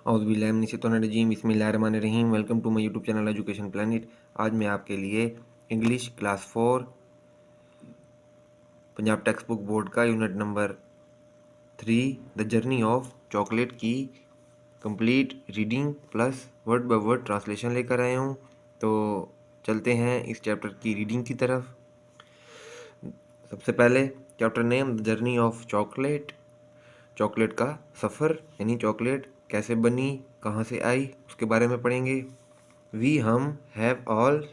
औज़ुबिल्लाहिमिनश्शैतानिर्रजीम बिस्मिल्लाहिर्रहमानिर्रहीम। Welcome to my YouTube channel education planet. आज मैं आपके लिए English class 4 Punjab text book board का unit number 3 the journey of chocolate की complete reading plus word by word translation लेकर आया हूँ। तो चलते हैं इस चैप्टर की रीडिंग की तरफ। सबसे पहले chapter name the journey of chocolate. Chocolate का सफ़र यानी चॉकलेट कैसे बनी, कहाँ से आई, उसके बारे में पढ़ेंगे। वी हम हैव ऑल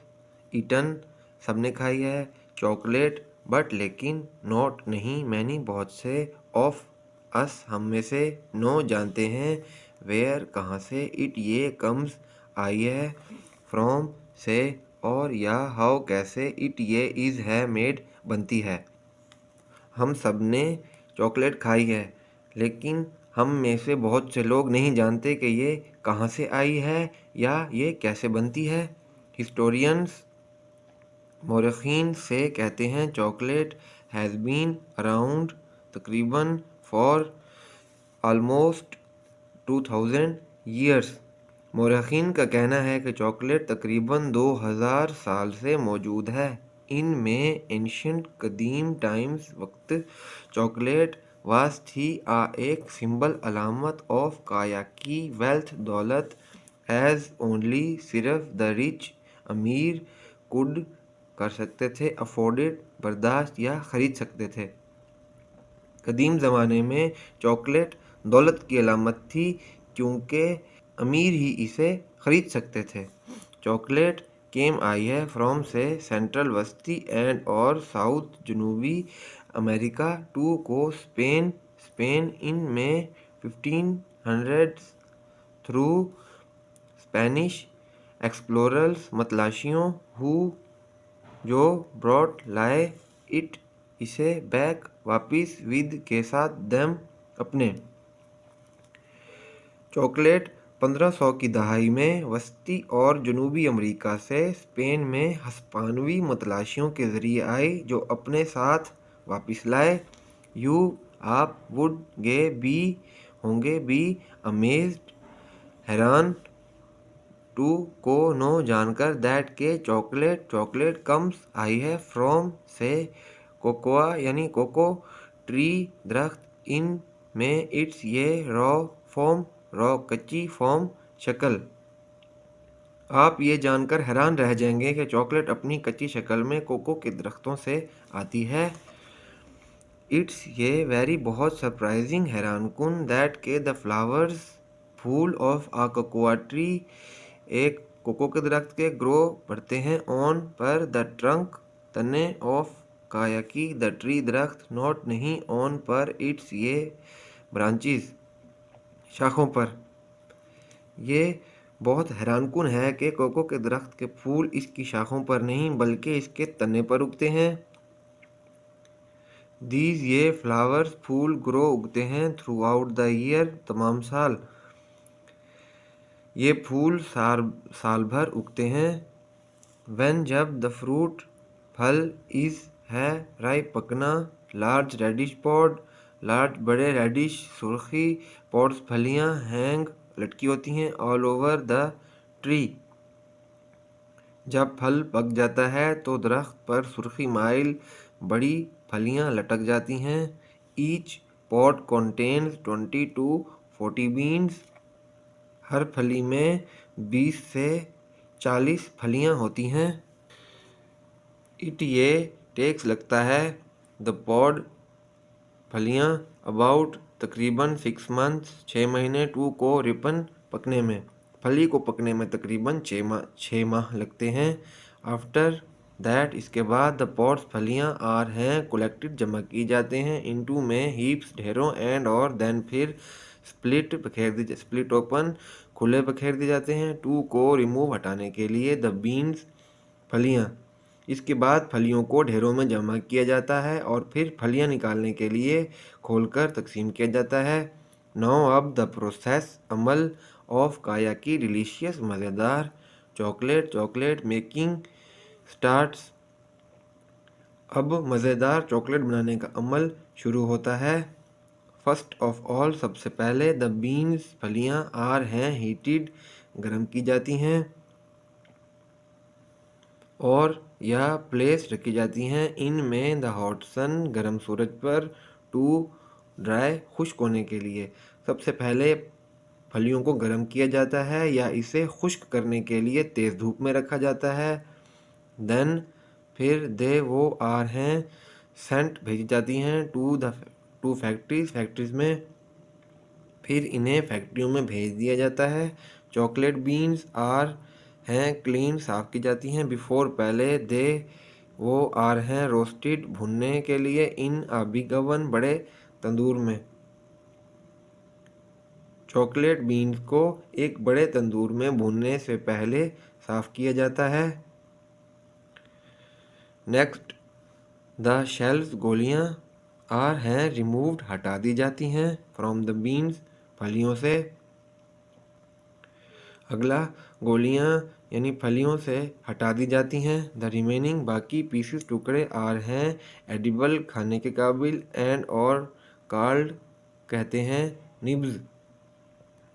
ईटन सबने खाई है चॉकलेट बट लेकिन नॉट नहीं मैनी बहुत से ऑफ अस हम में से नो जानते हैं वेयर कहाँ से इट ये कम्स आई है फ्रॉम से और या हाउ कैसे इट ये इज़ है मेड बनती है। हम सब ने चॉकलेट खाई है लेकिन हम में से बहुत से लोग नहीं जानते कि ये कहाँ से आई है या ये कैसे बनती है। हिस्टोरियंस मौरखीन से कहते हैं चॉकलेट हैज़ बीन अराउंड तकरीबन फॉर आलमोस्ट 2000 ईयर्स। मौरखीन का कहना है कि चॉकलेट तकरीबन 2000 साल से मौजूद है। इनमें एंशियंट कदीम टाइम्स वक्त चॉकलेट वास थी एक सिंबल अलामत ऑफ काया की वेल्थ दौलत एज ओनली सिर्फ द रिच अमीर कुड कर सकते थे अफोर्डेड बर्दाश्त या ख़रीद सकते थे। कदीम ज़माने में चॉकलेट दौलत की अलामत थी क्योंकि अमीर ही इसे ख़रीद सकते थे। चॉकलेट केम आई है फ्रॉम से सेंट्रल वस्ती एंड और साउथ जनूबी अमेरिका टू को स्पेन इन में 1500 थ्रू स्पेनिश एक्सप्लोरर्स मतलाशियों हु जो ब्रॉट लाए इट इसे बैक वापिस विद के साथ दम अपने। चॉकलेट 1500 की दहाई में वस्ती और जनूबी अमेरिका से स्पेन में हस्पानवी मतलाशियों के ज़रिए आई जो अपने साथ वापस लाए। यू आप वुड गे बी होंगे बी अमेज्ड हैरान टू को नो जानकर दैट के चॉकलेट कम्स आई है फ्रॉम से कोकोआ यानी कोको ट्री दरख्त इन में इट्स ये रॉ कच्ची फॉर्म शक्ल। आप ये जानकर हैरान रह जाएंगे कि चॉकलेट अपनी कच्ची शक्ल में कोको के दरख्तों से आती है। इट्स ये वेरी बहुत सरप्राइजिंग हैरानकुन दैट के द फ्लावर्स फूल ऑफ आ कोकोआ ट्री एक कोको के दरख्त के ग्रो बढ़ते हैं ऑन पर द ट्रंक तने ऑफ काया की द ट्री दरख्त नॉट नहीं ऑन पर इट्स ये ब्रांचेस शाखों पर। ये बहुत हैरानकुन है कि कोको के दरख्त के फूल इसकी शाखों पर नहीं बल्कि इसके तने पर उगते हैं। दीज ये फ्लावर्स फूल ग्रो उगते हैं थ्रू आउट द ईयर तमाम साल। ये फूल साल भर उगते हैं। व्हेन जब द फ्रूट फल इज़ है राइप पकना लार्ज रेडिश पॉड लार्ज बड़े रेडिश सुर्खी पॉड्स फलियां हैंग लटकी होती हैं ऑल ओवर द ट्री। जब फल पक जाता है तो दरख्त पर सुर्खी माइल बड़ी फलियां लटक जाती हैं। Each pot contains 20 to 40 beans. हर फली में 20 से 40 फलियां होती हैं। इट ये टेक्स लगता है द पॉड फलियां अबाउट तकरीबन 6 months 6 महीने टू को रिपन पकने में। फली को पकने में तकरीबन 6 माह लगते हैं। आफ्टर दैट इसके बाद द पॉड्स फलियां आर हैं कलेक्टेड जमा की जाते हैं इनटू में हीप्स ढेरों एंड और देन फिर स्प्लिट ओपन खुले बखेर दिए जाते हैं टू को रिमूव हटाने के लिए द बीन्स फलियां। इसके बाद फलियों को ढेरों में जमा किया जाता है और फिर फलियां निकालने के लिए खोलकर तकसीम किया जाता है। नाउ अब द प्रोसेस अमल ऑफ काया की डिलीशियस मज़ेदार चॉकलेट मेकिंग स्टार्ट्स। अब मज़ेदार चॉकलेट बनाने का अमल शुरू होता है। फर्स्ट ऑफ ऑल सबसे पहले द बीन्स फलियां आर हैं हीटेड गर्म की जाती हैं और या प्लेस रखी जाती हैं इनमें द हॉट सन गर्म सूरज पर टू ड्राई खुश्क होने के लिए। सबसे पहले फलियों को गर्म किया जाता है या इसे खुश्क करने के लिए तेज़ धूप में रखा जाता है। देन फिर वो आर हैं सेंट भेजी जाती हैं टू फैक्ट्रीज में। फिर इन्हें फैक्ट्रियों में भेज दिया जाता है। चॉकलेट बीन्स आर हैं क्लीन साफ़ की जाती हैं बिफोर पहले वो आर हैं रोस्टेड भुनने के लिए इन अ बिग ओवन बड़े तंदूर में। चॉकलेट बीन्स को एक बड़े तंदूर में भूनने से पहले साफ़ किया जाता है। नेक्स्ट द शेल्स गोलियां आर हैं रिमूव्ड हटा दी जाती हैं फ्रॉम द बीन्स फलियों से। अगला गोलियां यानी फलियों से हटा दी जाती हैं। द रिमेनिंग बाकी पीसेस टुकड़े आर हैं एडिबल खाने के काबिल एंड और कॉल्ड कहते हैं निब्स।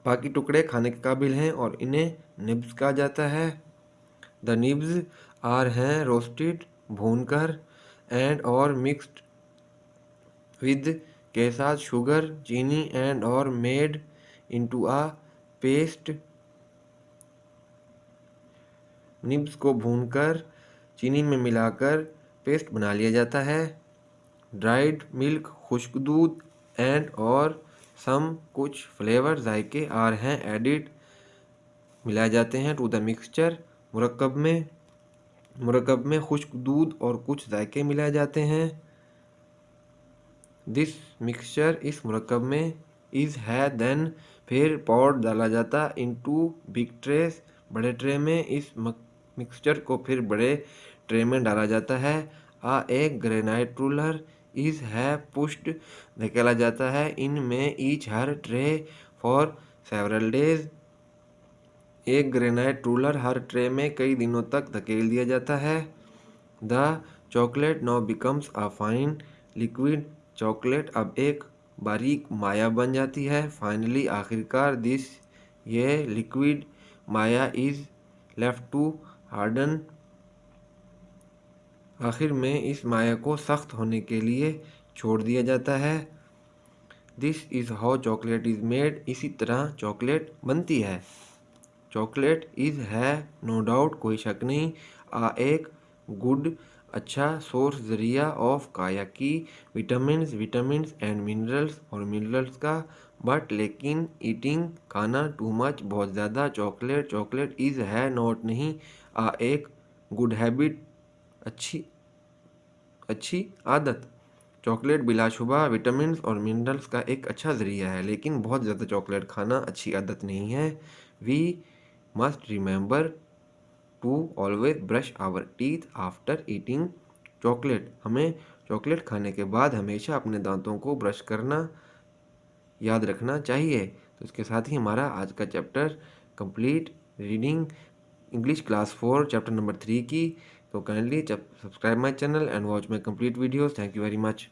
बाकी टुकड़े खाने के काबिल हैं और इन्हें निब्स कहा जाता है। द निब्स आर हैं रोस्टेड भूनकर एंड और मिक्स्ड विद के साथ शुगर चीनी एंड और made into a paste. Nibs को भूनकर चीनी में मिलाकर पेस्ट बना लिया जाता है। ड्राइड मिल्क खुश्क दूध एंड और सम कुछ फ्लेवर जायके आर हैं एडिड मिलाए जाते हैं टू द मिक्सचर। मुरक्कब में खुश्क दूध और कुछ जायके मिलाए जाते हैं। दिस मिक्सचर इस मुरक्कब में इज़ है देन फिर पॉट डाला जाता इनटू बिग ट्रेस बड़े ट्रे में। इस मिक्सचर को फिर बड़े ट्रे में डाला जाता है। एक ग्रेनाइट रूलर इज़ है पुश्ड धकेला जाता है इनमें each her tray for several days. एक ग्रेनाइट रूलर हर ट्रे में कई दिनों तक धकेल दिया जाता है। The chocolate now becomes a fine liquid chocolate अब एक बारीक माया बन जाती है। फाइनली आखिरकार ये लिक्विड माया इज़ लेफ्ट टू हार्डन। आखिर में इस माया को सख्त होने के लिए छोड़ दिया जाता है। This is how chocolate is made इसी तरह चॉकलेट बनती है। चॉकलेट इज़ है नो डाउट कोई शक नहीं एक गुड अच्छा सोर्स जरिया ऑफ काया की विटामिन्स एंड मिनरल्स और मिनरल्स का। बट लेकिन ईटिंग खाना टू मच बहुत ज़्यादा चॉकलेट इज़ है नॉट नहीं एक गुड हैबिट अच्छी आदत। चॉकलेट बिलाशुबा विटामिन्स और मिनरल्स का एक अच्छा ज़रिया है लेकिन बहुत ज़्यादा चॉकलेट खाना अच्छी आदत नहीं है। We must remember to always brush our teeth after eating chocolate. हमें चॉकलेट खाने के बाद हमेशा अपने दांतों को ब्रश करना याद रखना चाहिए। तो इसके साथ ही हमारा आज का chapter complete reading English class 4 chapter number 3 की। तो kindly subscribe my channel and watch my complete videos. Thank you very much.